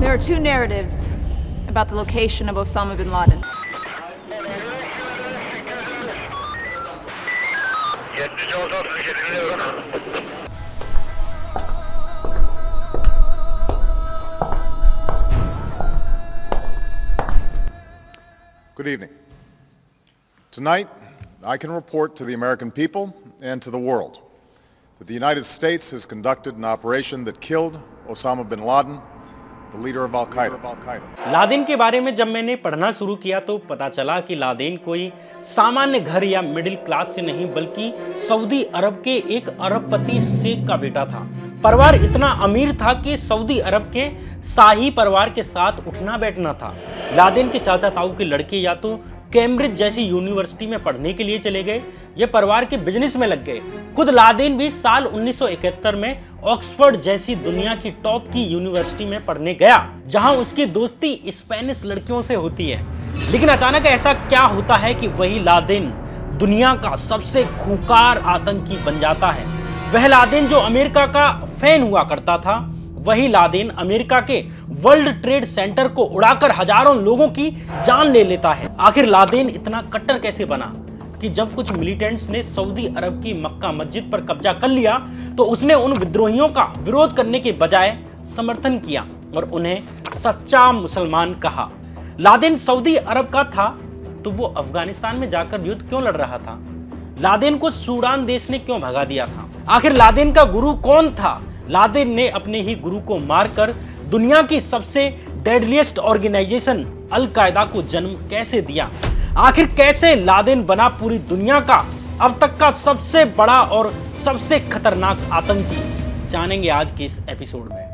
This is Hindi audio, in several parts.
There are two narratives about the location of Osama bin Laden. Good evening. Tonight, I can report to the American people and to the world that the United States has conducted an operation that killed Osama bin Laden, the leader of Al-Qaeda. Laden के बारे में जब मैंने पढ़ना शुरू किया तो पता चला कि लादेन कोई सामान्य घर या मिडिल क्लास से नहीं बल्कि सऊदी अरब के एक अरबपति शेख का बेटा था। परिवार इतना अमीर था कि सऊदी अरब के शाही परिवार के साथ उठना बैठना था। लादेन के चाचा ताऊ के लड़के या तो कैम्ब्रिज जैसी यूनिवर्सिटी में पढ़ने के लिए चले गए या परिवार के बिजनेस में लग गए। खुद लादेन भी साल 1971 में ऑक्सफोर्ड जैसी दुनिया की टॉप की यूनिवर्सिटी में पढ़ने गया, जहां उसकी दोस्ती स्पेनिश लड़कियों से होती है। लेकिन अचानक ऐसा क्या होता है कि वही लादेन दुनिया का सबसे खूंखार आतंकी बन जाता है। वह लादेन जो अमेरिका का फैन हुआ करता था, वही लादेन अमेरिका के वर्ल्ड ट्रेड सेंटर को उड़ाकर हजारों लोगों की जान ले लेता है। आखिर लादेन इतना कट्टर कैसे बना कि जब कुछ मिलिटेंट्स ने सऊदी अरब की मक्का मस्जिद पर कब्जा कर लिया तो उसने उन विद्रोहियों का विरोध करने के बजाय समर्थन किया और उन्हें सच्चा मुसलमान कहा। लादेन सऊदी अरब का था तो वो अफगानिस्तान में जाकर युद्ध क्यों लड़ रहा था? लादेन को सूडान देश ने क्यों भगा दिया था? आखिर लादेन का गुरु कौन था? लादेन ने अपने ही गुरु को मारकर दुनिया की सबसे डेडलिएस्ट ऑर्गेनाइजेशन अल कायदा को जन्म कैसे दिया? आखिर कैसे लादेन बना पूरी दुनिया का अब तक का सबसे बड़ा और सबसे खतरनाक आतंकी? जानेंगे आज के इस एपिसोड में।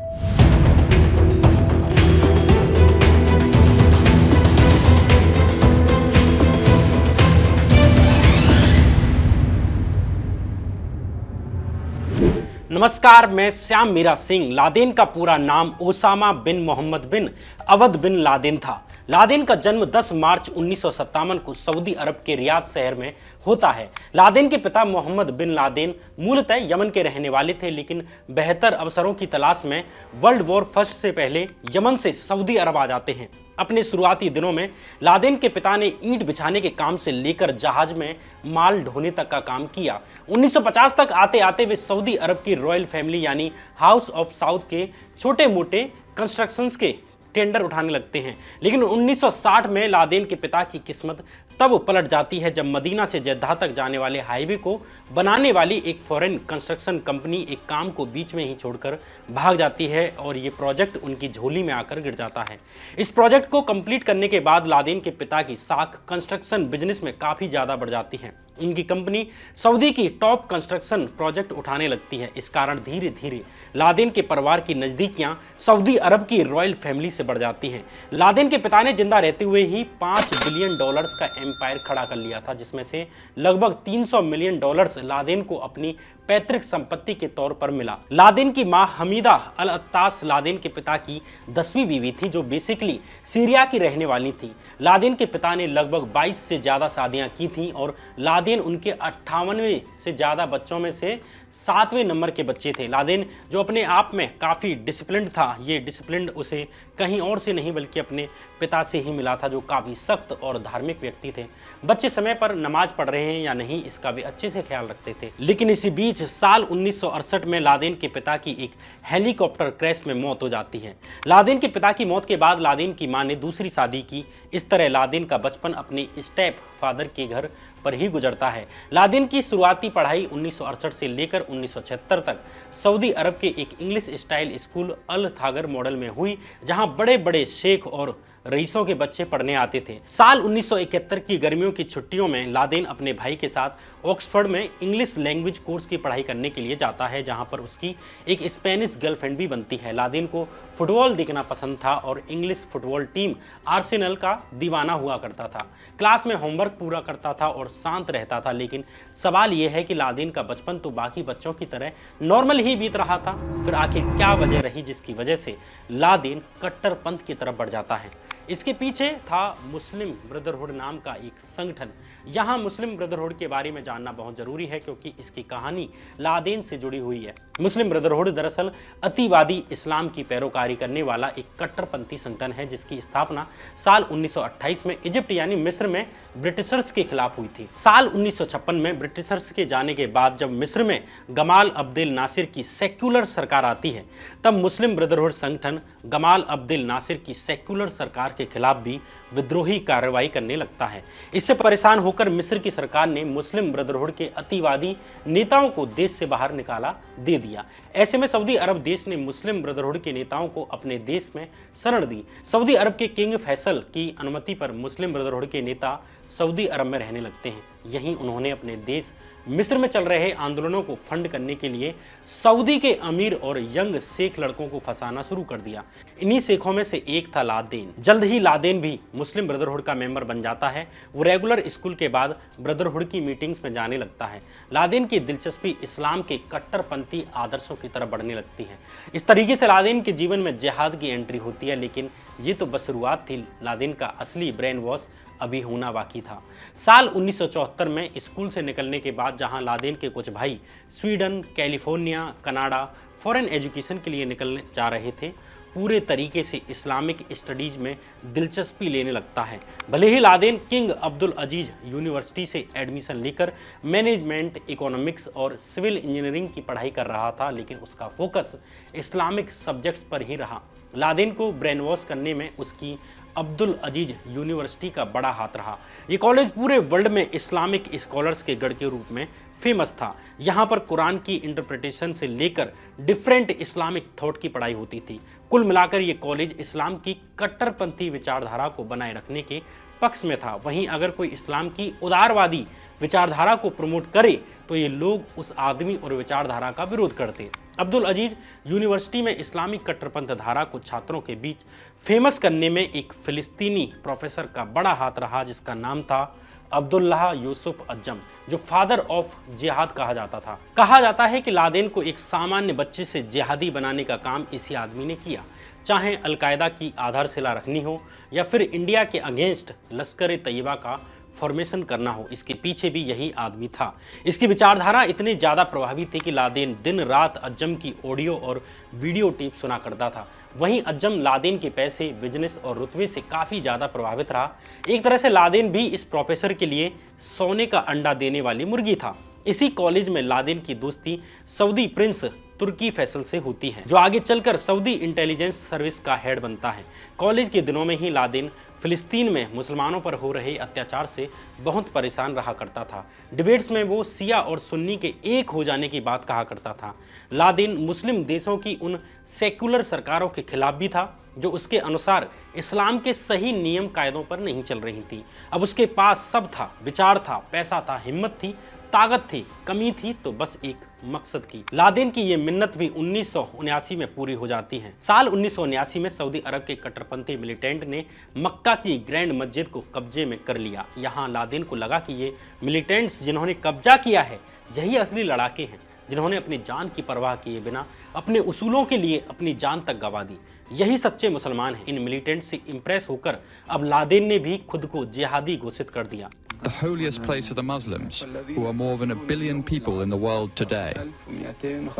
नमस्कार, मैं श्याम मीरा सिंह। लादेन का पूरा नाम ओसामा बिन मोहम्मद बिन अवद बिन लादेन था। लादेन का जन्म 10 मार्च 1957 को सऊदी अरब के रियाद शहर में होता है। लादेन के पिता मोहम्मद बिन लादेन मूलतः यमन के रहने वाले थे, लेकिन बेहतर अवसरों की तलाश में वर्ल्ड वॉर फर्स्ट से पहले यमन से सऊदी अरब आ जाते हैं। अपने शुरुआती दिनों में लादेन के पिता ने ईंट बिछाने के काम से लेकर जहाज में माल ढोने तक का काम किया। 1950 तक आते आते वे सऊदी अरब की रॉयल फैमिली यानी हाउस ऑफ साउद के छोटे मोटे कंस्ट्रक्शंस के टेंडर उठाने लगते हैं। लेकिन 1960 में लादेन के पिता की किस्मत तब पलट जाती है जब मदीना से जेद्दाह तक जाने वाले हाईवे को बनाने वाली एक फॉरेन कंस्ट्रक्शन कंपनी एक काम को बीच में ही छोड़कर भाग जाती है और ये प्रोजेक्ट उनकी झोली में आकर गिर जाता है। इस प्रोजेक्ट को कंप्लीट करने के बाद लादेन के पिता की साख कंस्ट्रक्शन बिजनेस में काफ़ी ज़्यादा बढ़ जाती है। उनकी कंपनी सऊदी की टॉप कंस्ट्रक्शन प्रोजेक्ट उठाने लगती है। इस कारण धीरे धीरे लादेन के परिवार की नज़दीकियां सऊदी अरब की रॉयल फैमिली से बढ़ जाती हैं। लादेन के पिता ने जिंदा रहते हुए ही $5 बिलियन का एम्पायर खड़ा कर लिया था, जिसमें से लगभग $300 मिलियन लादेन को अपनी पैतृक संपत्ति के तौर पर मिला। लादेन की मां हमीदा अल अत्तास लादेन के पिता की 10वीं बीवी थी, जो बेसिकली सीरिया की रहने वाली थी। लादेन के पिता ने लगभग 22 से ज़्यादा शादियां की थीं और लादेन उनके 58वें से ज़्यादा बच्चों में से 7वें नंबर के बच्चे थे। लादेन जो अपने आप में काफ़ी डिसिप्लिन्ड था, ये डिसिप्लिन उसे कहीं और से नहीं बल्कि अपने पिता से ही मिला था, जो काफ़ी सख्त और धार्मिक व्यक्ति थे। बच्चे समय पर नमाज पढ़ रहे हैं या नहीं इसका भी अच्छे से ख्याल रखते थे। लेकिन इसी बीच साल 1968 में लादेन के पिता की एक हेलीकॉप्टर क्रैश में मौत हो जाती है। लादेन के पिता की मौत के बाद लादेन की मां ने दूसरी शादी की। इस तरह लादेन का बचपन अपने स्टेप फादर के घर पर ही गुजरता है। लादेन की शुरुआती पढ़ाई 1968 से लेकर 1976 तक सऊदी अरब के एक इंग्लिश स्टाइल स्कूल अल थागर मॉडल में हुई, जहां बड़े बड़े शेख और रईसों के बच्चे पढ़ने आते थे। साल 1971 की गर्मियों की छुट्टियों में लादेन अपने भाई के साथ ऑक्सफोर्ड में इंग्लिश लैंग्वेज कोर्स की पढ़ाई करने के लिए जाता है, जहां पर उसकी एक स्पेनिश गर्लफ्रेंड भी बनती है। लादेन को फुटबॉल देखना पसंद था और इंग्लिश फुटबॉल टीम आर्सेनल का दीवाना हुआ करता था। क्लास में होमवर्क पूरा करता था और शांत रहता था। लेकिन सवाल यह है कि लादेन का बचपन तो बाकी बच्चों की तरह नॉर्मल ही बीत रहा था, फिर आखिर क्या वजह रही जिसकी वजह से लादेन कट्टरपंथ की तरफ बढ़ जाता है? इसके पीछे था मुस्लिम ब्रदरहुड नाम का एक संगठन। यहाँ मुस्लिम ब्रदरहुड के बारे में जानना बहुत जरूरी है क्योंकि इसकी कहानी लादेन से जुड़ी हुई है। मुस्लिम ब्रदरहुड दरअसल अतिवादी इस्लाम की पैरोकारी करने वाला एक कट्टरपंथी संगठन है जिसकी स्थापना साल 1928 में इजिप्ट यानी मिस्र में ब्रिटिशर्स के खिलाफ हुई थी। साल 1956 में ब्रिटिशर्स के जाने के बाद जब मिस्र में गमाल अब्देल नासिर की सेक्युलर सरकार आती है तब मुस्लिम ब्रदरहुड संगठन गमाल अब्देल नासिर की सेक्युलर सरकार के खिलाफ भी विद्रोही कार्रवाई करने लगता है। इससे परेशान होकर मिस्र की सरकार ने मुस्लिम ब्रदरहुड के अतिवादी नेताओं को देश से बाहर निकाला दे दिया। ऐसे में सऊदी अरब देश ने मुस्लिम ब्रदरहुड के नेताओं को अपने देश में शरण दी। सऊदी अरब के किंग फैसल की अनुमति पर मुस्लिम ब्रदरहुड के नेता सऊदी अरब में रहने लगते हैं। यहीं उन्होंने अपने देश मिस्र में चल रहे आंदोलनों को फंड करने के लिए सऊदी के अमीर और यंग शेख लड़कों को फंसाना शुरू कर दिया। इन्हीं शेखों में से एक था लादेन। जल्द ही लादेन भी मुस्लिम ब्रदरहुड का मेंबर बन जाता है। वो रेगुलर स्कूल के बाद ब्रदरहुड की मीटिंग्स में जाने लगता है। लादेन की दिलचस्पी इस्लाम के कट्टरपंथी आदर्शों की तरफ बढ़ने लगती है। इस तरीके से लादेन के जीवन में जिहाद की एंट्री होती है, लेकिन ये तो बस शुरुआत थी। लादेन का असली ब्रेन वॉश अभी होना बाकी था। साल 1974 में स्कूल से निकलने के बाद जहां लादेन के कुछ भाई Sweden, California, Canada foreign education के लिए निकलने जा रहे थे, पूरे तरीके से इस्लामिक स्टडीज में दिलचस्पी लेने लगता है। भले ही लादेन किंग अब्दुल अजीज यूनिवर्सिटी से एडमिशन लेकर मैनेजमेंट, इकोनॉमिक्स और सिविल इंजीनियरिंग की पढ़ाई कर रहा था, लेकिन उसका फोकस इस्लामिक सब्जेक्ट्स पर ही रहा। लादेन को ब्रेन वॉश करने में उसकी अब्दुल अजीज यूनिवर्सिटी का बड़ा हाथ रहा। ये कॉलेज पूरे वर्ल्ड में इस्लामिक स्कॉलर्स के गढ़ के रूप में फेमस था। यहाँ पर कुरान की इंटरप्रिटेशन से लेकर डिफरेंट इस्लामिक थॉट की पढ़ाई होती थी। कुल मिलाकर ये कॉलेज इस्लाम की कट्टरपंथी विचारधारा को बनाए रखने के पक्ष में था। वहीं अगर कोई इस्लाम की उदारवादी विचारधारा को प्रमोट करे तो ये लोग उस आदमी और विचारधारा का विरोध करते। अब्दुल अजीज यूनिवर्सिटी में इस्लामिक कट्टरपंथ धारा को छात्रों के बीच फेमस करने में एक फिलिस्तीनी प्रोफेसर का बड़ा हाथ रहा जिसका नाम था अब्दुल्लाह यूसुफ अज्जम, जो फादर ऑफ जिहाद कहा जाता था। कहा जाता है कि लादेन को एक सामान्य बच्चे से जिहादी बनाने का काम इसी आदमी ने किया। चाहे अलकायदा की आधारशिला रखनी हो या फिर इंडिया के अगेंस्ट लश्कर तैयबा का फॉर्मेशन करना हो, इसके पीछे भी यही आदमी था। इसकी विचारधारा इतनी ज़्यादा प्रभावी थी कि लादेन दिन रात अज्जम की ऑडियो और वीडियो टेप सुना करता था। वहीं अज्जम लादेन के पैसे, बिजनेस और रुतबे से काफ़ी ज़्यादा प्रभावित रहा। एक तरह से लादेन भी इस प्रोफेसर के लिए सोने का अंडा देने वाली मुर्गी था। इसी कॉलेज में लादेन की दोस्ती सऊदी प्रिंस तुर्की फैसल से होती है, जो आगे चलकर सऊदी इंटेलिजेंस सर्विस का हेड बनता है। कॉलेज के दिनों में ही लादेन फिलिस्तीन में मुसलमानों पर हो रहे अत्याचार से बहुत परेशान रहा करता था। डिबेट्स में वो शिया और सुन्नी के एक हो जाने की बात कहा करता था। लादेन मुस्लिम देशों की उन सेक्युलर सरकारों के खिलाफ भी था जो उसके अनुसार इस्लाम के सही नियम कायदों पर नहीं चल रही थी। अब उसके पास सब था, विचार था, पैसा था, हिम्मत थी, ताकत थी, कमी थी तो बस एक मकसद की। लादेन की ये मिन्नत भी 1979 में पूरी हो जाती है। साल 1979 में सऊदी अरब के कट्टरपंथी मिलिटेंट ने मक्का की ग्रैंड मस्जिद को कब्जे में कर लिया। यहाँ लादेन को लगा कि ये मिलिटेंट्स जिन्होंने कब्जा किया है यही असली लड़ाके हैं, जिन्होंने अपनी जान की परवाह किए बिना अपने उसूलों के लिए अपनी जान तक गंवा दी। यही सच्चे मुसलमान हैं। इन मिलिटेंट से इंप्रेस होकर अब लादेन ने भी खुद को जिहादी घोषित कर दिया। The holiest place of the Muslims, who are more than 1 billion people in the world today.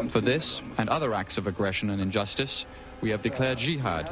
For this and other acts of aggression and injustice, we have declared jihad.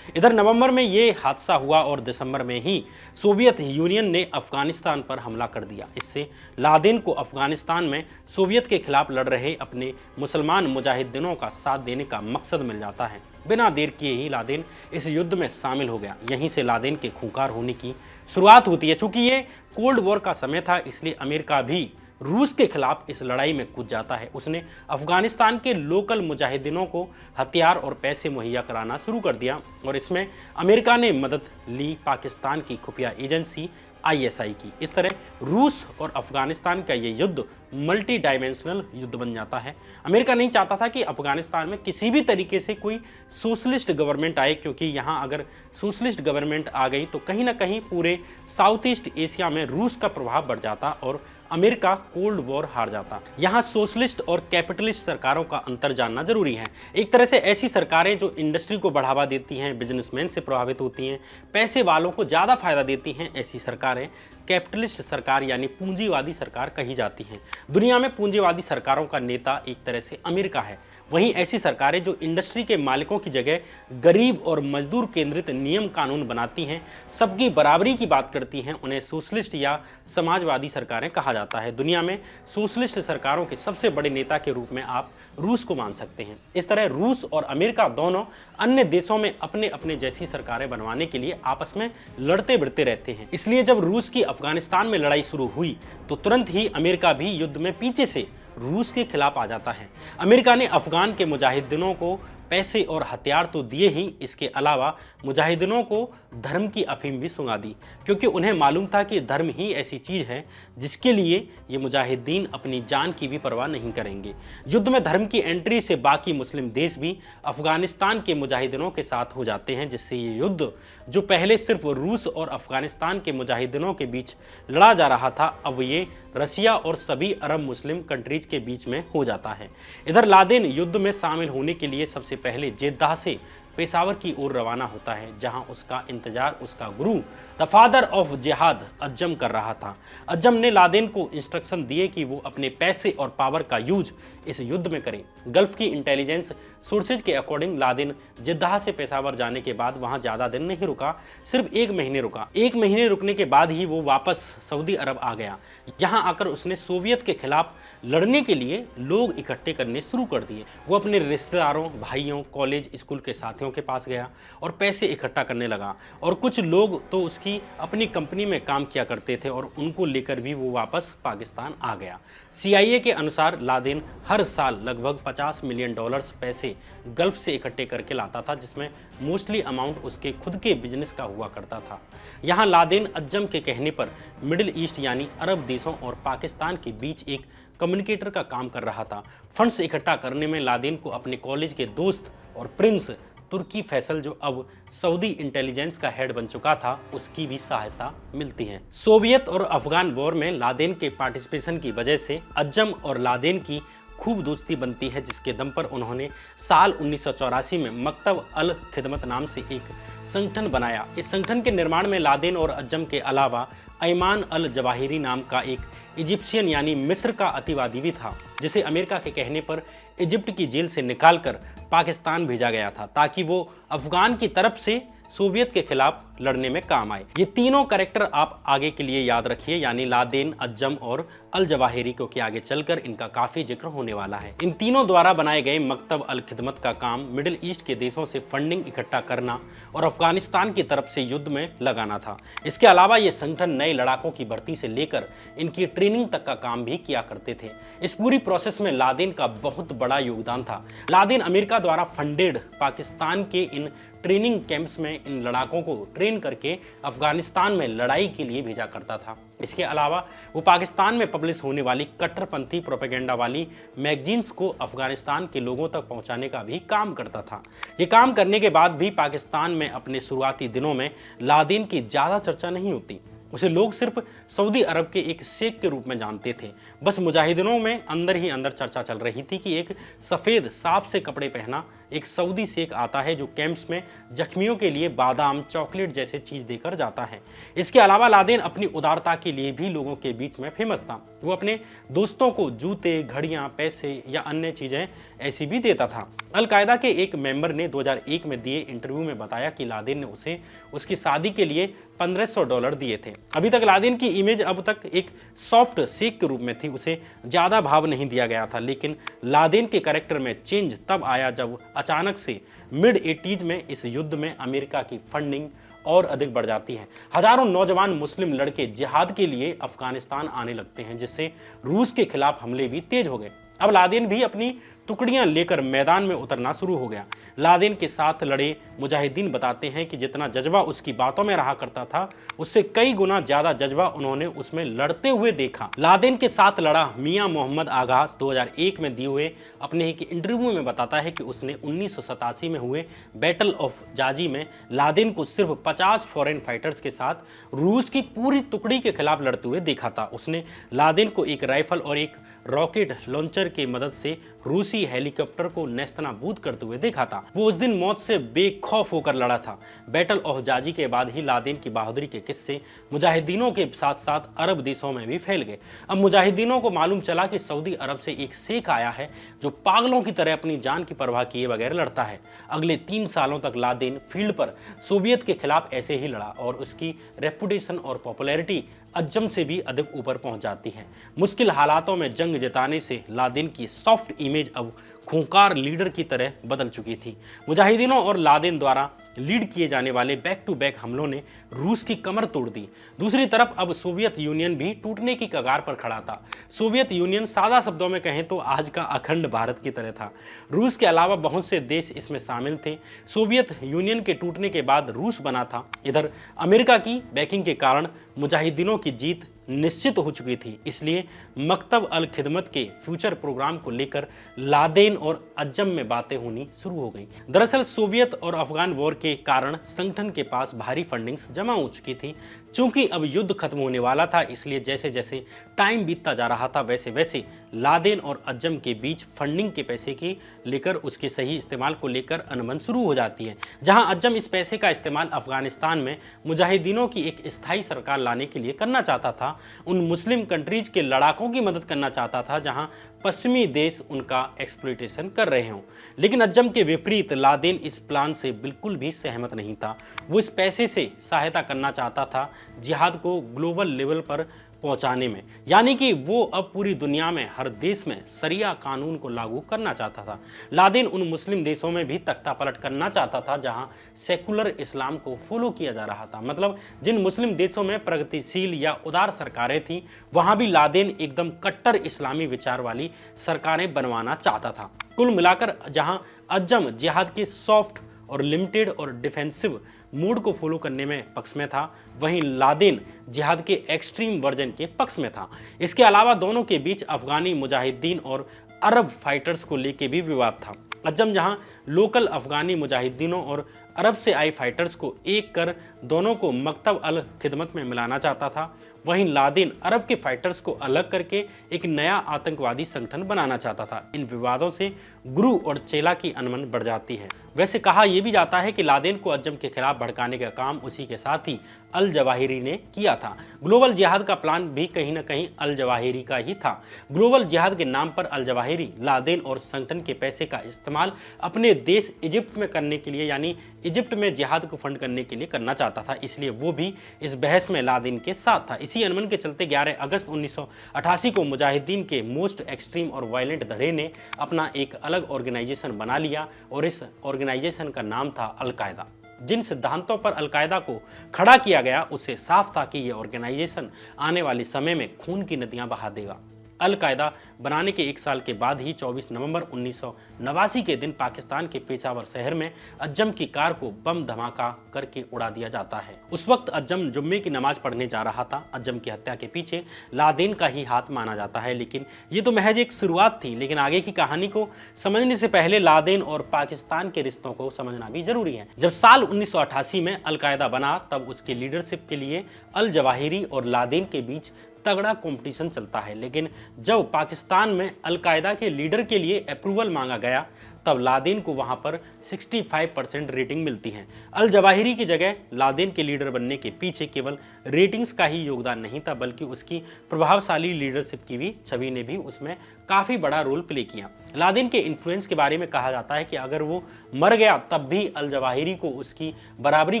इधर नवंबर में ये हादसा हुआ और दिसंबर में ही सोवियत यूनियन ने अफगानिस्तान पर हमला कर दिया। इससे लादेन को अफगानिस्तान में सोवियत के खिलाफ लड़ रहे अपने मुसलमान मुजाहिदीनों का साथ देने का मकसद मिल जाता है। बिना देर किए ही लादेन इस युद्ध में शामिल हो गया। यहीं से लादेन के खूंखार होने की शुरुआत होती है। चूंकि ये कोल्ड वॉर का समय था, इसलिए अमेरिका भी रूस के खिलाफ इस लड़ाई में कूद जाता है। उसने अफगानिस्तान के लोकल मुजाहिदीनों को हथियार और पैसे मुहैया कराना शुरू कर दिया और इसमें अमेरिका ने मदद ली पाकिस्तान की खुफिया एजेंसी ISI की। इस तरह रूस और अफगानिस्तान का ये युद्ध मल्टी डायमेंशनल युद्ध बन जाता है। अमेरिका नहीं चाहता था कि अफगानिस्तान में किसी भी तरीके से कोई सोशलिस्ट गवर्नमेंट आए, क्योंकि यहाँ अगर सोशलिस्ट गवर्नमेंट आ गई तो कहीं ना कहीं पूरे साउथ ईस्ट एशिया में रूस का प्रभाव बढ़ जाता और अमेरिका कोल्ड वॉर हार जाता। यहाँ सोशलिस्ट और कैपिटलिस्ट सरकारों का अंतर जानना जरूरी है। एक तरह से ऐसी सरकारें जो इंडस्ट्री को बढ़ावा देती हैं, बिजनेसमैन से प्रभावित होती हैं, पैसे वालों को ज़्यादा फायदा देती हैं, ऐसी सरकारें कैपिटलिस्ट सरकार यानी पूंजीवादी सरकार कही जाती हैं। दुनिया में पूंजीवादी सरकारों का नेता एक तरह से अमेरिका है। वहीं ऐसी सरकारें जो इंडस्ट्री के मालिकों की जगह गरीब और मजदूर केंद्रित नियम कानून बनाती हैं, सबकी बराबरी की बात करती हैं, उन्हें सोशलिस्ट या समाजवादी सरकारें कहा जाता है। दुनिया में सोशलिस्ट सरकारों के सबसे बड़े नेता के रूप में आप रूस को मान सकते हैं। इस तरह रूस और अमेरिका दोनों अन्य देशों में अपने अपने जैसी सरकारें बनवाने के लिए आपस में लड़ते भिड़ते रहते हैं। इसलिए जब रूस की अफगानिस्तान में लड़ाई शुरू हुई तो तुरंत ही अमेरिका भी युद्ध में पीछे से रूस के खिलाफ आ जाता है। अमेरिका ने अफगान के मुजाहिदीनों को पैसे और हथियार तो दिए ही, इसके अलावा मुजाहिदीनों को धर्म की अफीम भी सुंघा दी, क्योंकि उन्हें मालूम था कि धर्म ही ऐसी चीज़ है जिसके लिए ये मुजाहिदीन अपनी जान की भी परवाह नहीं करेंगे। युद्ध में धर्म की एंट्री से बाकी मुस्लिम देश भी अफगानिस्तान के मुजाहिदीनों के साथ हो जाते हैं, जिससे ये युद्ध जो पहले सिर्फ रूस और अफगानिस्तान के मुजाहिदीनों के बीच लड़ा जा रहा था, अब ये रसिया और सभी अरब मुस्लिम कंट्रीज के बीच में हो जाता है। इधर लादेन युद्ध में शामिल होने के लिए सबसे पहले जेद्दाह से पेशावर की ओर रवाना होता है, जहां उसका इंतजार उसका गुरु द फादर ऑफ जिहाद अज्जम कर रहा था। अज्जम ने लादेन को इंस्ट्रक्शन दिए कि वो अपने पैसे और पावर का यूज इस युद्ध में करे। गल्फ की इंटेलिजेंस सोर्सेज के अकॉर्डिंग लादेन जेद्दाह से पेशावर जाने के बाद वहां ज़्यादा दिन नहीं रुका, सिर्फ 1 महीने रुका। 1 महीने रुकने के बाद ही वो वापस सऊदी अरब आ गया। यहाँ आकर उसने सोवियत के खिलाफ लड़ने के लिए लोग इकट्ठे करने शुरू कर दिए। वो अपने रिश्तेदारों, भाइयों, कॉलेज, स्कूल के साथियों के पास गया और पैसे इकट्ठा करने लगा। और कुछ लोग तो उसकी अपनी कंपनी में काम किया करते थे और उनको लेकर भी वो वापस पाकिस्तान आ गया। CIA के अनुसार लादेन हर साल लगभग $50 मिलियन पैसे गल्फ से इकट्ठे करके लाता था, जिसमें मोस्टली अमाउंट उसके खुद के बिजनेस का हुआ करता था। यहाँ लादेन अज्जम के कहने पर मिडिल ईस्ट यानी अरब देशों और पाकिस्तान के बीच एक कम्युनिकेटर का काम कर रहा था। फंड्स इकट्ठा करने में लादेन को अपने कॉलेज के दोस्त और प्रिंस तुर्की फैसल, जो अब सऊदी इंटेलिजेंस का हेड बन चुका था, उसकी भी सहायता मिलती है। सोवियत और अफगान वॉर में लादेन के पार्टिसिपेशन की वजह से अज्जम और लादेन की खूब दोस्ती बनती है, जिसके दम पर उन्होंने साल 1984 में मकतब अल खिदमत नाम से एक संगठन बनाया। इस संगठन के निर्माण में लादेन और अज्जम के अलावा अयमान अल जवाहिरी नाम का एक इजिप्शियन यानी मिस्र का अतिवादी भी था, जिसे अमेरिका के कहने पर इजिप्ट की जेल से निकालकर पाकिस्तान भेजा गया था, ताकि वो अफगान की तरफ से सोवियत के खिलाफ लड़ने में काम आए। ये तीनों कैरेक्टर आप आगे के लिए याद रखिए, यानी लादेन, अज्जम और अल जवाहिरी, क्योंकि आगे चलकर इनका काफी जिक्र होने वाला है। इन तीनों द्वारा बनाए गए मकतब अल खिदमत का काम मिडिल ईस्ट के देशों से फंडिंग इकट्ठा करना और अफगानिस्तान की तरफ से युद्ध में लगाना था। इसके अलावा ये संगठन नए लड़ाकों की भर्ती से लेकर इनकी ट्रेनिंग तक का काम भी किया करते थे। इस पूरी प्रोसेस में लादेन का बहुत बड़ा योगदान था। लादेन अमेरिका द्वारा फंडेड पाकिस्तान के इन ट्रेनिंग कैंप्स में इन लड़ाकों को ट्रेन करके अफगानिस्तान में लड़ाई के लिए भेजा करता था। इसके अलावा वो पाकिस्तान में पब्लिश होने वाली कट्टरपंथी प्रोपेगेंडा वाली मैगजीन्स को अफगानिस्तान के लोगों तक पहुंचाने का भी काम करता था। ये काम करने के बाद भी पाकिस्तान में अपने शुरुआती दिनों में लादेन की ज़्यादा चर्चा नहीं होती। उसे लोग सिर्फ सऊदी अरब के एक शेख के रूप में जानते थे। बस मुजाहिदीनों में अंदर ही अंदर चर्चा चल रही थी कि एक सफ़ेद सांप से कपड़े पहना एक सऊदी शेख आता है, जो कैंप्स में जख्मियों के लिए बादाम, चॉकलेट जैसे चीज़ देकर जाता है। इसके अलावा लादेन अपनी उदारता के लिए भी लोगों के बीच में फेमस था। वो अपने दोस्तों को जूते, घड़ियाँ, पैसे या अन्य चीज़ें ऐसी भी देता था। अलकायदा के एक मेंबर ने 2001 में दिए इंटरव्यू में बताया कि लादेन ने उसे उसकी शादी के लिए $1500 दिए थे। अभी तक लादेन की इमेज अब तक एक सॉफ्ट शेख के रूप में थी, उसे ज़्यादा भाव नहीं दिया गया था। लेकिन लादेन के कैरेक्टर में चेंज तब आया जब अचानक से मिड 80s में इस युद्ध में अमेरिका की फंडिंग और अधिक बढ़ जाती है। हजारों नौजवान मुस्लिम लड़के जिहाद के लिए अफगानिस्तान आने लगते हैं, जिससे रूस के खिलाफ हमले भी तेज हो गए। अब लादेन भी अपनी टुकड़ियां लेकर मैदान में उतरना शुरू हो गया। लादेन के साथ लड़े मुजाहिदीन बताते हैं कि जितना जज्बा उसकी बातों में रहा करता था, उससे कई गुना ज्यादा जज्बा उन्होंने उसमें लड़ते हुए देखा। लादेन के साथ लड़ा मियां मोहम्मद आगा 2001 में दिए हुए अपने एक इंटरव्यू में बताता है कि उसने 1987 में हुए बैटल ऑफ जाजी में लादेन को सिर्फ 50 फॉरेन फाइटर्स के साथ रूस की पूरी टुकड़ी के खिलाफ लड़ते हुए देखा था। उसने लादेन को एक राइफल और एक रॉकेट लॉन्चर की मदद से रूसी हेलीकॉप्टर को नेस्तनाबूद करते हुए देखा था। वो उस दिन मौत से बेखौफ होकर लड़ा था। बैटल ऑफ जाजी के बाद ही लादेन की बहादुरी के किस्से मुजाहिदीनों के साथ साथ अरब देशों में भी फैल गए। अब मुजाहिदीनों को मालूम चला कि सऊदी अरब से एक शेख आया है जो पागलों की तरह अपनी जान की परवाह किए बगैर लड़ता है। अगले 3 सालों तक लादेन फील्ड पर सोवियत के खिलाफ ऐसे ही लड़ा और उसकी रेपुटेशन और पॉपुलैरिटी अज्जम से भी अधिक ऊपर पहुंच जाती है। मुश्किल हालातों में जंग जिताने से लादेन की सॉफ्ट इमेज अब खूंखार लीडर की तरह बदल चुकी थी। मुजाहिदीनों और लादेन द्वारा लीड किए जाने वाले बैक टू बैक हमलों ने रूस की कमर तोड़ दी। दूसरी तरफ अब सोवियत यूनियन भी टूटने की कगार पर खड़ा था। सोवियत यूनियन सादा शब्दों में कहें तो आज का अखंड भारत की तरह था। रूस के अलावा बहुत से देश इसमें शामिल थे। सोवियत यूनियन के टूटने के बाद रूस बना था। इधर अमेरिका की बैकिंग के कारण मुजाहिदीनों की जीत निश्चित हो चुकी थी। इसलिए मकतब अल खिदमत के फ्यूचर प्रोग्राम को लेकर लादेन और अज्जम में बातें होनी शुरू हो गई। दरअसल सोवियत और अफगान वॉर के कारण संगठन के पास भारी फंडिंग्स जमा हो चुकी थी। चूंकि अब युद्ध खत्म होने वाला था, इसलिए जैसे जैसे टाइम बीतता जा रहा था वैसे वैसे लादेन और अज्जम के बीच फंडिंग के पैसे की लेकर उसके सही इस्तेमाल को लेकर अनबन शुरू हो जाती है। जहां अज्जम इस पैसे का इस्तेमाल अफगानिस्तान में मुजाहिदीनों की एक स्थायी सरकार लाने के लिए करना चाहता था, उन मुस्लिम कंट्रीज के लड़ाकों की मदद करना चाहता था जहां पश्चिमी देश उनका एक्सप्लॉइटेशन कर रहे हों। लेकिन अज्जम के विपरीत लादेन इस प्लान से बिल्कुल भी सहमत नहीं था। वो इस पैसे से सहायता करना चाहता था जिहाद को ग्लोबल लेवल पर पहुंचाने में, यानी कि वो अब पूरी दुनिया में हर देश में शरिया कानून को लागू करना चाहता था। लादेन उन मुस्लिम देशों में भी तख्ता पलट करना चाहता था जहां सेकुलर इस्लाम को फॉलो किया जा रहा था। मतलब जिन मुस्लिम देशों में प्रगतिशील या उदार सरकारें थीं, वहां भी लादेन एकदम कट्टर इस्लामी विचार वाली सरकारें बनवाना चाहता था। कुल मिलाकर जहां अज्जम जिहाद के सॉफ्ट और लिमिटेड और डिफेंसिव मूड को फॉलो करने में पक्ष में था, वहीं लादेन जिहाद के एक्सट्रीम वर्जन के पक्ष में था। इसके अलावा दोनों के बीच अफगानी मुजाहिदीन और अरब फाइटर्स को लेकर भी विवाद था। अज्जम जहां लोकल अफगानी मुजाहिदीनों और अरब से आए फाइटर्स को एक कर दोनों को मकतब अल खिदमत में मिलाना चाहता था, वहीं लादेन अरब के फाइटर्स को अलग करके एक नया आतंकवादी संगठन बनाना चाहता था। इन विवादों से गुरु और चेला की अनबन बढ़ जाती है। वैसे कहा यह भी जाता है कि लादेन को अज्जम के खिलाफ भड़काने का काम उसी के साथ ही अल जवाहिरी ने किया था। ग्लोबल जिहाद का प्लान भी कहीं ना कहीं अल जवाहिरी का ही था। ग्लोबल जिहाद के नाम पर अल जवाहिरी लादेन और संगठन के पैसे का इस्तेमाल अपने देश इजिप्ट में करने के लिए, यानी इजिप्ट में जिहाद को फंड करने के लिए करना चाहता था, इसलिए वो भी इस बहस में लादेन के साथ था। इसी अनबन के चलते 11 अगस्त 1988 को मुजाहिदीन के मोस्ट एक्सट्रीम और वायलेंट धड़े ने अपना एक अलग ऑर्गेनाइजेशन बना लिया और इस ऑर्गेनाइजेशन का नाम था अल-कायदा। जिन सिद्धांतों पर अल-कायदा को खड़ा किया गया उससे साफ था कि यह ऑर्गेनाइजेशन आने वाले समय में खून की नदियां बहा देगा। अल-कायदा बनाने के 1 साल के बाद ही 24 नवंबर 1989 के दिन पाकिस्तान के पेशावर शहर में अज्जम की कार को बम धमाका करके उड़ा दिया जाता है। उस वक्त अज्जम जुम्मे की नमाज पढ़ने जा रहा था। अज्जम की हत्या के पीछे लादेन का ही हाथ माना जाता है, लेकिन ये तो महज एक शुरुआत थी। लेकिन आगे की कहानी को समझने से पहले लादेन और पाकिस्तान के रिश्तों को समझना भी जरूरी है। जब साल 1988 में अल-कायदा बना तब उसके लीडरशिप के लिए अल जवाहिरी और लादेन के बीच तगड़ा कंपटीशन चलता है। लेकिन जब पाकिस्तान में अल-कायदा के लीडर के लिए अप्रूवल मांगा गया तब लादेन को वहां पर 65% रेटिंग मिलती है। अल जवाहिरी की जगह लादेन के लीडर बनने के पीछे केवल रेटिंग्स का ही योगदान नहीं था, बल्कि उसकी प्रभावशाली लीडरशिप की भी छवि ने भी उसमें काफी बड़ा रोल प्ले किया। लादेन के इन्फ्लुएंस के बारे में कहा जाता है कि अगर वो मर गया तब भी अल जवाहिरी को उसकी बराबरी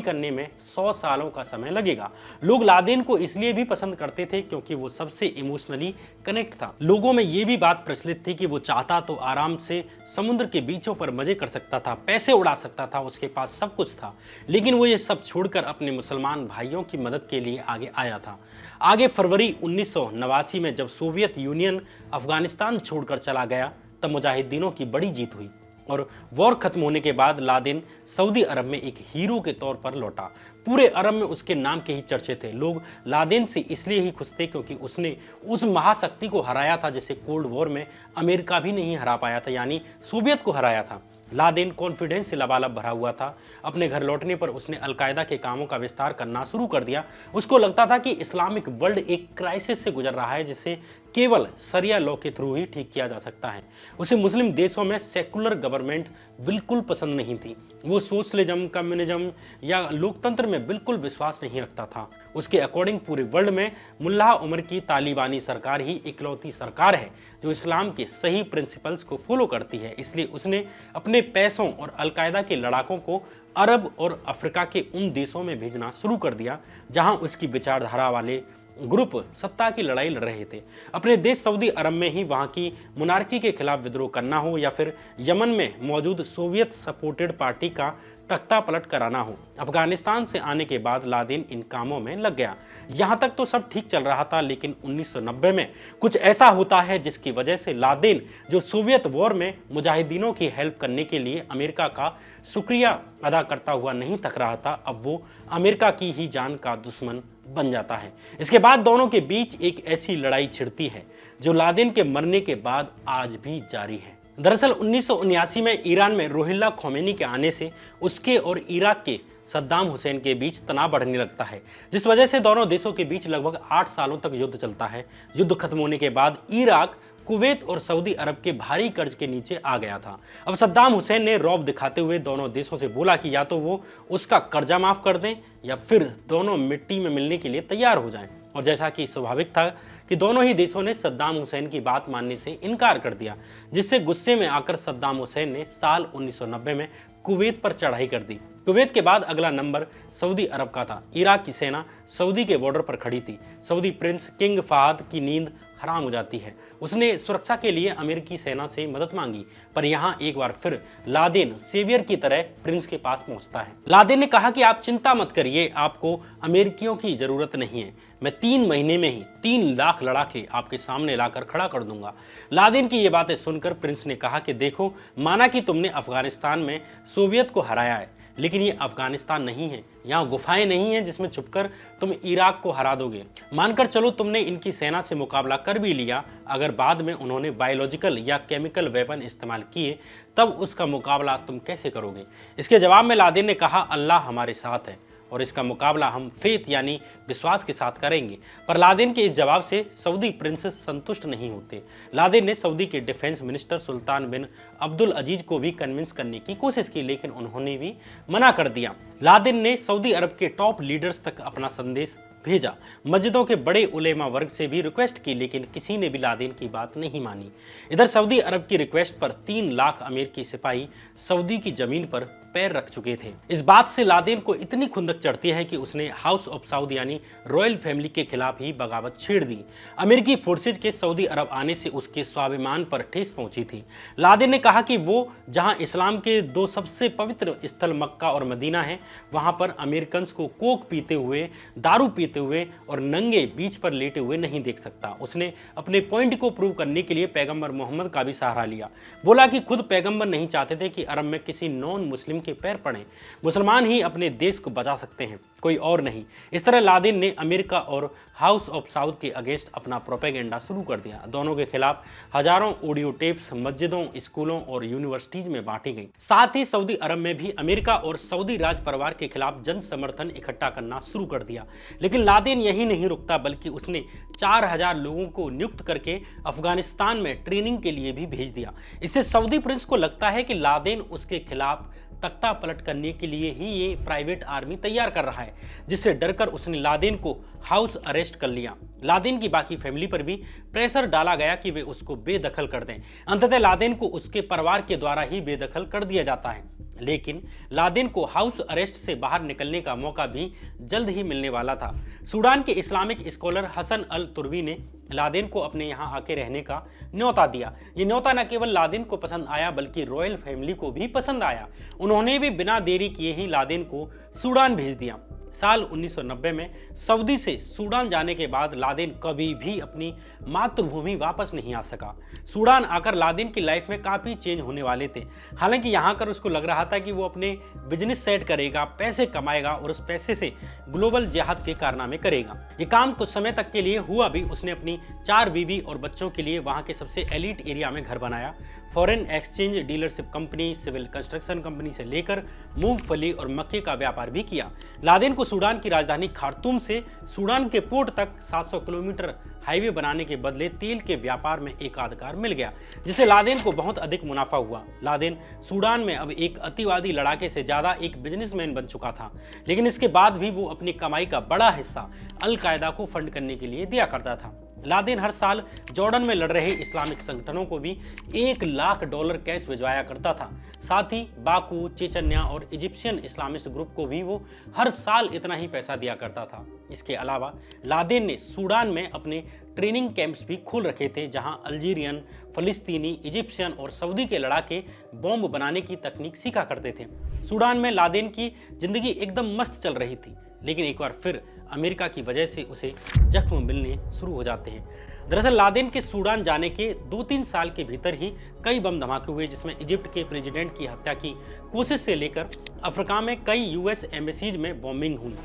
करने में 100 सालों का समय लगेगा। लोग लादेन को इसलिए भी पसंद करते थे क्योंकि वो सबसे इमोशनली कनेक्ट था। लोगों में ये भी बात प्रचलित थी कि वो चाहता तो आराम से समुद्र के बीचों पर मजे कर सकता था, पैसे उड़ा सकता था, उसके पास सब कुछ था, लेकिन वो ये सब छोड़कर अपने मुसलमान भाइयों की मदद के लिए आगे आया था। आगे फरवरी 1989 में जब सोवियत यूनियन अफगानिस्तान छोड़कर चला गया तब मुजाहिदीनों की बड़ी जीत हुई और वॉर खत्म होने के बाद लादेन सऊदी अरब में एक हीरो के तौर पर लौटा। पूरे अरब में उसके नाम के ही चर्चे थे। लोग लादेन से इसलिए ही खुश थे क्योंकि उसने उस महाशक्ति को हराया था जिसे कोल्ड वॉर में अमेरिका भी नहीं हरा पाया था, यानी सोवियत को हराया था। लादेन कॉन्फिडेंस से लबालब भरा हुआ था। अपने घर लौटने पर उसने अलकायदा के कामों का विस्तार करना शुरू कर दिया। उसको लगता था कि इस्लामिक वर्ल्ड एक क्राइसिस से गुजर रहा है जिसे केवल शरिया लॉ के थ्रू ही ठीक किया जा सकता है। उसे मुस्लिम देशों में सेकुलर गवर्नमेंट बिल्कुल पसंद नहीं थी। वो सोशलिज्म, कम्युनिज्म या लोकतंत्र में बिल्कुल विश्वास नहीं रखता था। उसके अकॉर्डिंग पूरे वर्ल्ड में मुल्ला उमर की तालिबानी सरकार ही इकलौती सरकार है जो इस्लाम के सही प्रिंसिपल्स को फॉलो करती है। इसलिए उसने अपने पैसों और अलकायदा के लड़ाकों को अरब और अफ्रीका के उन देशों में भेजना शुरू कर दिया जहां उसकी विचारधारा वाले ग्रुप सत्ता की लड़ाई लड़ रहे थे। अपने देश सऊदी अरब में ही वहां की मोनार्की के खिलाफ विद्रोह करना हो या फिर यमन में मौजूद सोवियत सपोर्टेड पार्टी का तख्ता पलट कराना हो। अफगानिस्तान से आने के बाद लादेन इन कामों में लग गया। यहां तक तो सब ठीक चल रहा था, लेकिन 1990 में कुछ ऐसा होता है जिसकी वजह से लादेन, जो सोवियत वॉर में मुजाहिदीनों की हेल्प करने के लिए अमेरिका का शुक्रिया अदा करता हुआ नहीं थक रहा था, अब वो अमेरिका की ही जान का दुश्मन बन जाता है। इसके बाद दोनों के बीच एक ऐसी लड़ाई छिड़ती है जो लादेन के मरने के बाद आज भी जारी है। दरअसल 1979 में ईरान में रुहुल्लाह खोमेनी के आने से उसके और इराक के सद्दाम हुसैन के बीच तनाव बढ़ने लगता है, जिस वजह से दोनों देशों के बीच लगभग 8 सालों तक युद्ध चलता है। युद्ध खत्म होने के बाद इराक कुवैत और सऊदी अरब के भारी कर्ज के नीचे आ गया था। अब सद्दाम हुसैन ने रौब दिखाते हुए दोनों देशों से बोला कि या तो वो उसका कर्जा माफ कर दें या फिर दोनों मिट्टी में मिलने के लिए तैयार हो जाएं। और जैसा कि स्वाभाविक था कि दोनों ही देशों ने सद्दाम हुसैन की बात मानने से इनकार कर दिया, जिससे गुस्से में आकर सद्दाम हुसैन ने साल 1990 में कुवैत पर चढ़ाई कर दी। कुवैत के बाद अगला नंबर सऊदी अरब का था। इराक की सेना सऊदी के बॉर्डर पर खड़ी थी। सऊदी प्रिंस किंग फहद की नींद हराम हो जाती है। उसने सुरक्षा के लिए अमेरिकी सेना से मदद मांगी, पर यहाँ एक बार फिर लादेन सेवियर की तरह प्रिंस के पास पहुंचता है। लादेन ने कहा कि आप चिंता मत करिए, आपको अमेरिकियों की जरूरत नहीं है। मैं 3 महीने में ही 3 लाख लड़ाके आपके सामने लाकर खड़ा कर दूंगा। लादेन की ये बातें सुनकर प्रिंस ने कहा कि देखो, माना कि तुमने अफगानिस्तान में सोवियत को हराया है, लेकिन ये अफगानिस्तान नहीं है। यहाँ गुफाएं नहीं हैं जिसमें छुपकर तुम इराक को हरा दोगे। मानकर चलो तुमने इनकी सेना से मुकाबला कर भी लिया, अगर बाद में उन्होंने बायोलॉजिकल या केमिकल वेपन इस्तेमाल किए तब उसका मुकाबला तुम कैसे करोगे? इसके जवाब में लादेन ने कहा, अल्लाह हमारे साथ है और इसका मुकाबला हम फेथ यानी विश्वास के साथ करेंगे। पर लादेन के इस जवाब से सऊदी प्रिंस संतुष्ट नहीं होते। लादेन ने सऊदी के डिफेंस मिनिस्टर सुल्तान बिन अब्दुल अजीज को भी कन्विंस करने की कोशिश की, लेकिन उन्होंने भी मना कर दिया। लादेन ने सऊदी अरब के टॉप लीडर्स तक अपना संदेश भेजा, मस्जिदों के बड़े उलेमा वर्ग से भी रिक्वेस्ट की, लेकिन किसी ने भी लादेन की बात नहीं मानी। इधर सऊदी अरब की रिक्वेस्ट पर 3 लाख अमेरिकी सिपाही सऊदी की जमीन पर पैर रख चुके थे। इस बात से लादेन को इतनी खुंदक चढ़ती है कि उसने हाउस ऑफ साउद यानी रॉयल फैमिली के खिलाफ ही बगावत छेड़ दी। अमेरिकी फोर्सेज के सऊदी अरब आने से उसके स्वाभिमान पर ठेस पहुंची थी। लादेन ने कहा कि वो जहां इस्लाम के 2 सबसे पवित्र स्थल मक्का और मदीना है, वहां पर अमेरिकन को कोक पीते हुए, दारू पीते हुए और नंगे बीच पर लेटे हुए नहीं देख सकता। उसने अपने पॉइंट को प्रूव करने के लिए पैगंबर मोहम्मद का भी सहारा लिया। बोला कि खुद पैगंबर नहीं चाहते थे कि अरब में किसी नॉन मुस्लिम के पैर पड़े। मुसलमान ही अपने देश को बचा सकते हैं, कोई और नहीं। इस तरह लादेन ने अमेरिका और हाउस ऑफ साउद के अगेंस्ट अपना प्रोपेगेंडा शुरू कर दिया। दोनों के खिलाफ हजारों ऑडियो टेप्स मस्जिदों, स्कूलों और यूनिवर्सिटीज में बांटी गई। साथ ही सऊदी अरब में भी अमेरिका और सऊदी राज परिवार के खिलाफ जन समर्थन इकट्ठा करना शुरू कर दिया। लेकिन लादेन यही नहीं रुकता, बल्कि उसने 4000 लोगों को नियुक्त करके अफगानिस्तान में ट्रेनिंग के लिए भी भेज दिया। इससे सऊदी प्रिंस को लगता है कि लादेन उसके खिलाफ तख्ता पलट करने के लिए ही ये प्राइवेट आर्मी तैयार कर रहा है, जिससे डरकर उसने लादेन को हाउस अरेस्ट कर लिया। लादेन की बाकी फैमिली पर भी प्रेशर डाला गया कि वे उसको बेदखल कर दें। अंततः लादेन को उसके परिवार के द्वारा ही बेदखल कर दिया जाता है। लेकिन लादेन को हाउस अरेस्ट से बाहर निकलने का मौका भी जल्द ही मिलने वाला था। सूडान के इस्लामिक स्कॉलर हसन अल तुर्वी ने लादेन को अपने यहाँ आके रहने का न्योता दिया। ये न्योता न केवल लादेन को पसंद आया, बल्कि रॉयल फैमिली को भी पसंद आया। उन्होंने भी बिना देरी किए ही लादेन को सूडान भेज दिया। साल 1990 में सऊदी से सूडान जाने के बाद लादेन कभी भी अपनी मातृभूमि वापस नहीं आ सका। सूडान आकर लादेन की लाइफ में काफ़ी चेंज होने वाले थे। हालांकि यहाँ कर उसको लग रहा था कि वो अपने बिजनेस सेट करेगा, पैसे कमाएगा और उस पैसे से ग्लोबल जिहाद के कारनामे करेगा। ये काम कुछ समय तक के लिए हुआ भी। उसने अपनी 4 बीवी और बच्चों के लिए वहाँ के सबसे एलिट एरिया में घर बनाया। Foreign exchange dealership company, civil construction company से लेकर मूंगफली और मक्के का व्यापार भी किया। लादेन को सूडान की राजधानी खार्तूम से सूडान के पोर्ट तक 700 किलोमीटर हाईवे बनाने के बदले तेल के व्यापार में एकाधिकार मिल गया, जिससे लादेन को बहुत अधिक मुनाफा हुआ। लादेन सूडान में अब एक अतिवादी लड़ाके से ज्यादा एक बिजनेसमैन बन चुका था, लेकिन इसके बाद भी वो अपनी कमाई का बड़ा हिस्सा अल कायदा को फंड करने के लिए दिया करता था। लादेन हर साल जॉर्डन में लड़ रहे इस्लामिक संगठनों को भी $1 लाख कैश भिजवाया करता था। साथ ही बाकू, चेचन्या और इजिप्शियन इस्लामिस्ट ग्रुप को भी वो हर साल इतना ही पैसा दिया करता था। इसके अलावा लादेन ने सूडान में अपने ट्रेनिंग कैंप्स भी खोल रखे थे, जहां अल्जीरियन, फलिस्तीनी, इजिप्शियन और सऊदी के लड़ाके बॉम्ब बनाने की तकनीक सीखा करते थे। सूडान में लादेन की जिंदगी एकदम मस्त चल रही थी, लेकिन एक बार फिर अमेरिका की वजह से उसे जख्म मिलने शुरू हो जाते हैं। दरअसल लादेन के सूडान जाने के 2-3 साल के भीतर ही कई बम धमाके हुए, जिसमें इजिप्ट के प्रेसिडेंट की हत्या की कोशिश से लेकर अफ्रीका में कई यूएस एम्बेसीज में बॉम्बिंग हुई,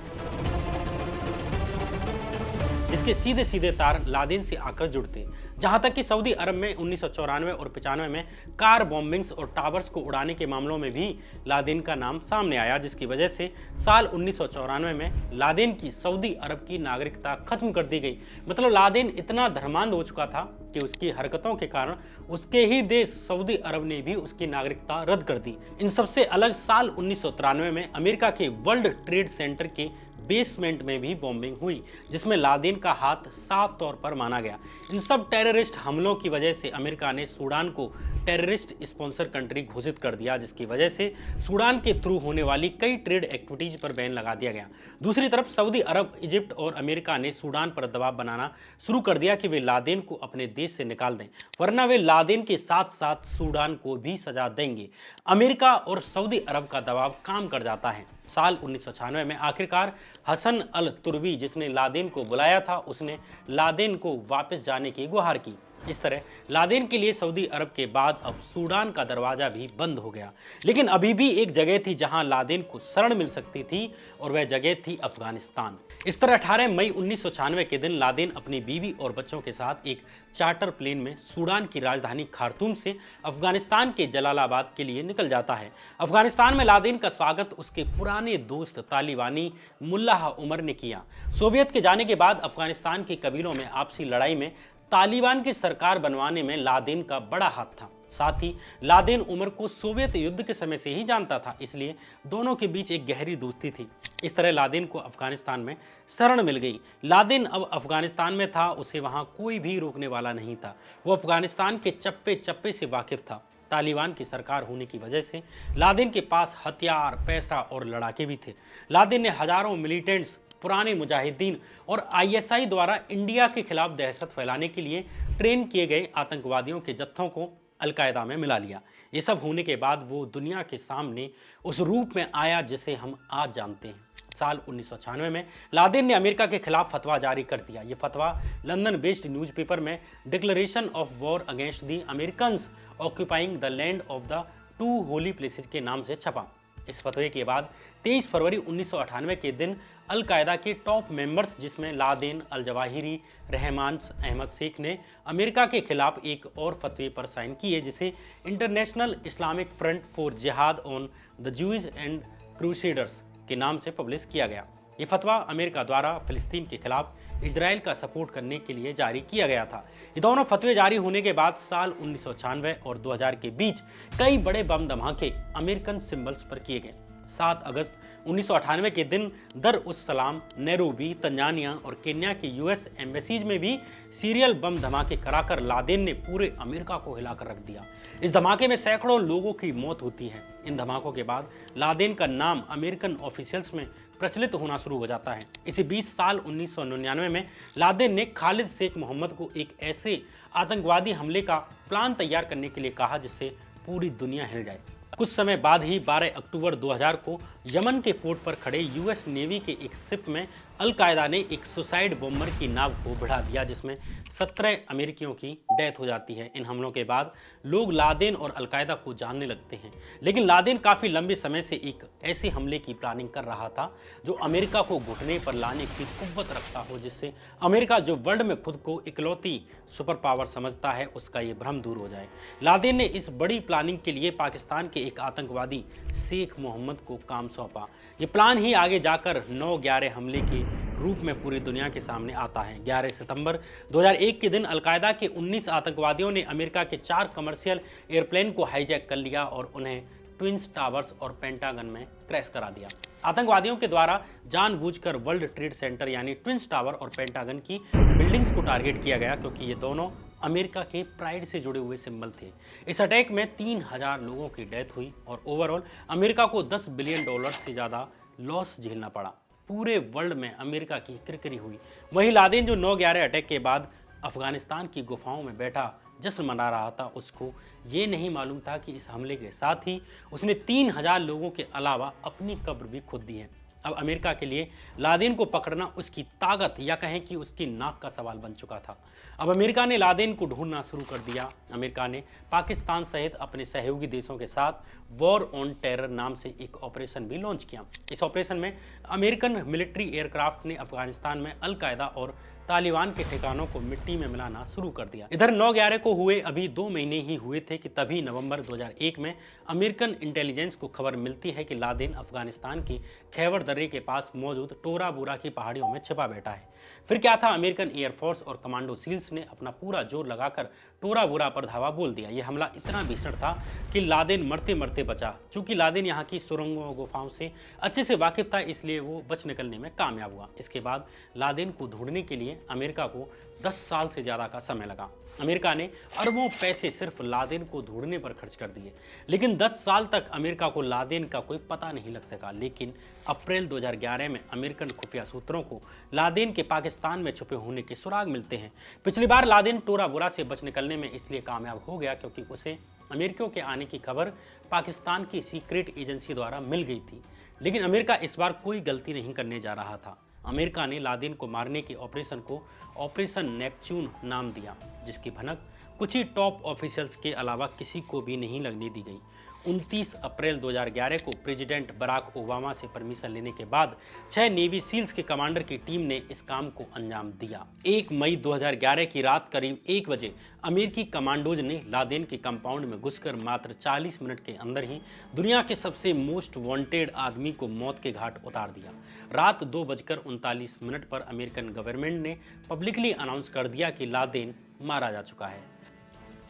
जिसके सीधे सीधे तार लादेन से आकर जुड़ते। जहां तक कि सऊदी अरब में 1994 और 95 में कार बॉम्बिंग्स और टावर्स को उड़ाने के मामलों में भी लादेन का नाम सामने आया, जिसकी वजह से साल 1994 में लादेन की सऊदी अरब की नागरिकता खत्म कर दी गई। मतलब लादेन इतना धर्मांध हो चुका था कि उसकी हरकतों के कारण उसके ही देश सऊदी अरब ने भी उसकी नागरिकता रद्द कर दी। इन सबसे अलग साल 1993 में अमेरिका के वर्ल्ड ट्रेड सेंटर के बेसमेंट में भी बॉम्बिंग हुई, जिसमें लादेन का हाथ साफ तौर पर माना गया। इन सब टेररिस्ट हमलों की वजह से अमेरिका ने सूडान को टेररिस्ट स्पॉन्सर कंट्री घोषित कर दिया, जिसकी वजह से सूडान के थ्रू होने वाली कई ट्रेड एक्टिविटीज पर बैन लगा दिया गया। दूसरी तरफ सऊदी अरब, इजिप्ट और अमेरिका ने सूडान पर दबाव बनाना शुरू कर दिया कि वे लादेन को अपने देश से निकाल दें, वरना वे लादेन के साथ साथ सूडान को भी सजा देंगे। अमेरिका और सऊदी अरब का दबाव काम कर जाता है। साल 1996 में आखिरकार हसन अल तुर्बी, जिसने लादेन को बुलाया था, उसने लादेन को वापस जाने की गुहार की। इस तरह लादेन के लिए सऊदी अरब के बाद अब सूडान का दरवाजा भी बंद हो गया। लेकिन अभी भी एक जगह थी जहां लादेन को शरण मिल सकती थी, और वह जगह थी अफगानिस्तान। इस तरह 18 मई 1996 के दिन लादेन अपनी बीवी और बच्चों के साथ एक चार्टर प्लेन में सूडान की राजधानी खार्तूम से अफगानिस्तान के जलालाबाद के लिए निकल जाता है। अफगानिस्तान में लादेन का स्वागत उसके पुराने दोस्त तालिबानी मुल्लाह उमर ने किया। सोवियत के जाने के बाद अफगानिस्तान के कबीलों में आपसी लड़ाई में तालिबान की सरकार बनवाने में लादेन का बड़ा हाथ था। साथ ही लादेन उमर को सोवियत युद्ध के समय से ही जानता था, इसलिए दोनों के बीच एक गहरी दोस्ती थी। इस तरह लादेन को अफगानिस्तान में शरण मिल गई। लादेन अब अफगानिस्तान में था, उसे वहां कोई भी रोकने वाला नहीं था। वो अफगानिस्तान के चप्पे चप्पे से वाकिफ था। तालिबान की सरकार होने की वजह से लादेन के पास हथियार, पैसा और लड़ाके भी थे। लादेन ने हजारों मिलिटेंट्स, पुराने मुजाहिदीन और आईएसआई द्वारा इंडिया के खिलाफ दहशत फैलाने के लिए ट्रेन किए गए आतंकवादियों के जत्थों को अल-कायदा में मिला लिया। ये सब होने के बाद वो दुनिया के सामने उस रूप में आया जिसे हम आज जानते हैं। साल 1996 में लादेन ने अमेरिका के खिलाफ फतवा जारी कर दिया। ये फतवा लंदन बेस्ड न्यूज़पेपर में declaration of war against the Americans occupying the land of the 2 Holi places के नाम से छपा। इस फतवे के बाद 23 फरवरी 1998 के दिन अल कायदा के टॉप मेंबर्स, जिसमें Laden, al Zawahiri, Rahman Ahmed Sheikh, ने अमेरिका के खिलाफ एक और फतवे पर साइन किए, जिसे इंटरनेशनल इस्लामिक फ्रंट फॉर जिहाद on the Jews and crusaders के नाम से पब्लिश किया गया। ये फतवा अमेरिका द्वारा फिलिस्तीन के खिलाफ इजराइल का सपोर्ट करने के लिए जारी किया गया था। ये दोनों फतवे जारी होने के बाद साल 1996 और 2000 के बीच कई बड़े बम धमाके अमेरिकन सिंबल्स पर किए गए। 7 अगस्त 1998 के दिन दर उस सलाम, नैरोबी, तंजानिया और केन्या की यूएस एम्बेसीज में भी सीरियल बम धमाके कराकर लादेन ने पूरे अमेरिका को हिलाकर रख दिया। इस धमाके में सैकड़ों लोगों की मौत होती है। इन धमाकों के बाद लादेन का नाम अमेरिकन ऑफिशियल्स में प्रचलित होना शुरू हो जाता है। इसी बीच साल 1999 में लादेन ने खालिद शेख मोहम्मद को एक ऐसे आतंकवादी हमले का प्लान तैयार करने के लिए कहा जिससे पूरी दुनिया हिल जाए। कुछ समय बाद ही 12 अक्टूबर 2000 को यमन के पोर्ट पर खड़े यूएस नेवी के एक शिप में अलकायदा ने एक सुसाइड बॉम्बर की नाव को भिड़ा दिया, जिसमें 17 अमेरिकियों की डेथ हो जाती है। इन हमलों के बाद लोग लादेन और अलकायदा को जानने लगते हैं, लेकिन लादेन काफ़ी लंबे समय से एक ऐसे हमले की प्लानिंग कर रहा था जो अमेरिका को घुटने पर लाने की कुव्वत रखता हो, जिससे अमेरिका जो वर्ल्ड में खुद को इकलौती सुपर पावर समझता है उसका ये भ्रम दूर हो जाए। लादेन ने इस बड़ी प्लानिंग के लिए पाकिस्तान के एक आतंकवादी शेख मोहम्मद को काम सौंपा। ये प्लान ही आगे जाकर 9/11 हमले के रूप में पूरी दुनिया के सामने आता है। 11 सितंबर 2001 के दिन अलकायदा के 19 आतंकवादियों ने अमेरिका के 4 कमर्शियल एयरप्लेन को हाईजैक कर लिया और उन्हें ट्विन्स टावर्स और पेंटागन में क्रैश करा दिया। आतंकवादियों के द्वारा जानबूझकर वर्ल्ड ट्रेड सेंटर यानी ट्विन्स टावर और पेंटागन की बिल्डिंग्स को टारगेट किया गया, क्योंकि ये दोनों अमेरिका के प्राइड से जुड़े हुए सिंबल थे। इस अटैक में 3000 लोगों की डेथ हुई और ओवरऑल अमेरिका को $10 बिलियन से ज़्यादा लॉस झेलना पड़ा। पूरे वर्ल्ड में अमेरिका की किरकिरी हुई। वहीं लादेन जो 9/11 अटैक के बाद अफगानिस्तान की गुफाओं में बैठा जश्न मना रहा था, उसको ये नहीं मालूम था कि इस हमले के साथ ही उसने 3000 लोगों के अलावा अपनी कब्र भी खुद दी है। अब अमेरिका के लिए लादेन को पकड़ना उसकी ताकत या कहें कि उसकी नाक का सवाल बन चुका था। अब अमेरिका ने लादेन को ढूंढना शुरू कर दिया। अमेरिका ने पाकिस्तान सहित अपने सहयोगी देशों के साथ वॉर ऑन टेरर नाम से एक ऑपरेशन भी लॉन्च किया। इस ऑपरेशन में अमेरिकन मिलिट्री एयरक्राफ्ट ने अफगानिस्तान में अलकायदा और तालिबान के ठिकानों को मिट्टी में मिलाना शुरू कर दिया। इधर 9/11 को हुए अभी 2 महीने ही हुए थे कि तभी नवंबर 2001 में अमेरिकन इंटेलिजेंस को खबर मिलती है कि लादेन अफगानिस्तान की खैबर दर्रे के पास मौजूद टोरा बुरा की पहाड़ियों में छिपा बैठा है। फिर क्या था, अमेरिकन एयरफोर्स और कमांडो सील्स ने अपना पूरा जोर लगाकर टोरा बुरा पर धावा बोल दिया। यह हमला इतना भीषण था कि लादेन मरते मरते बचा। चूंकि लादेन यहाँ की सुरंगों गुफाओं से अच्छे से वाकिफ था, इसलिए वो बच निकलने में कामयाब हुआ। इसके बाद लादेन को ढूंढने के लिए अमेरिका को 10 साल से ज़्यादा का समय लगा। अमेरिका ने अरबों पैसे सिर्फ लादेन को ढूंढने पर खर्च कर दिए, लेकिन 10 साल तक अमेरिका को लादेन का कोई पता नहीं लग सका। लेकिन अप्रैल 2011 में अमेरिकन खुफिया सूत्रों को लादेन के पाकिस्तान में छुपे होने के सुराग मिलते हैं। पिछली बार लादेन टोरा बुरा से बच निकलने में इसलिए कामयाब हो गया क्योंकि उसे अमेरिकियों के आने की खबर पाकिस्तान की सीक्रेट एजेंसी द्वारा मिल गई थी। लेकिन अमेरिका इस बार कोई गलती नहीं करने जा रहा था। अमेरिका ने लादेन को मारने के ऑपरेशन को ऑपरेशन नेपच्यून नाम दिया, जिसकी भनक कुछ ही टॉप ऑफिशियल्स के अलावा किसी को भी नहीं लगने दी गई। 29 अप्रैल 2011 को प्रेसिडेंट बराक ओबामा से परमिशन लेने के बाद 6 नेवी सील्स के कमांडर की टीम ने इस काम को अंजाम दिया। 1 मई 2011 की रात करीब 1 बजे अमेरिकी कमांडोज ने लादेन के कंपाउंड में घुसकर मात्र 40 मिनट के अंदर ही दुनिया के मोस्ट वांटेड आदमी को मौत के घाट उतार दिया। रात 2:39 पर अमेरिकन गवर्नमेंट ने पब्लिकली अनाउंस कर दिया कि लादेन मारा जा चुका है।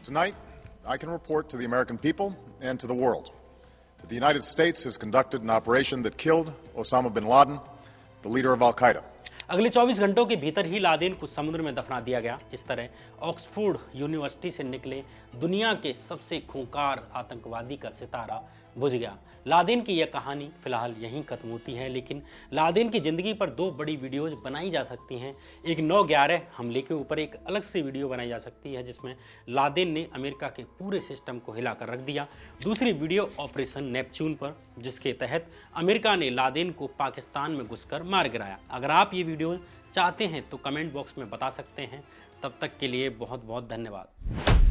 Tonight, I can report to the American people and to the world that the United States has conducted an operation that killed Osama bin Laden, the leader of Al-Qaeda. अगले 24 घंटों के भीतर ही लादेन को समुद्र में दफना दिया गया। इस तरह ऑक्सफोर्ड यूनिवर्सिटी से निकले दुनिया के सबसे खूंखार आतंकवादी का सितारा बुझ गया। लादेन की यह कहानी फिलहाल यहीं खत्म होती है, लेकिन लादेन की ज़िंदगी पर 2 बड़ी वीडियोज बनाई जा सकती हैं। एक 9/11 हमले के ऊपर एक अलग से वीडियो बनाई जा सकती है जिसमें लादेन ने अमेरिका के पूरे सिस्टम को हिलाकर रख दिया। दूसरी वीडियो ऑपरेशन नेपच्यून पर, जिसके तहत अमेरिका ने लादेन को पाकिस्तान में घुसकर मार गिराया। अगर आप ये वीडियो चाहते हैं तो कमेंट बॉक्स में बता सकते हैं। तब तक के लिए बहुत बहुत धन्यवाद।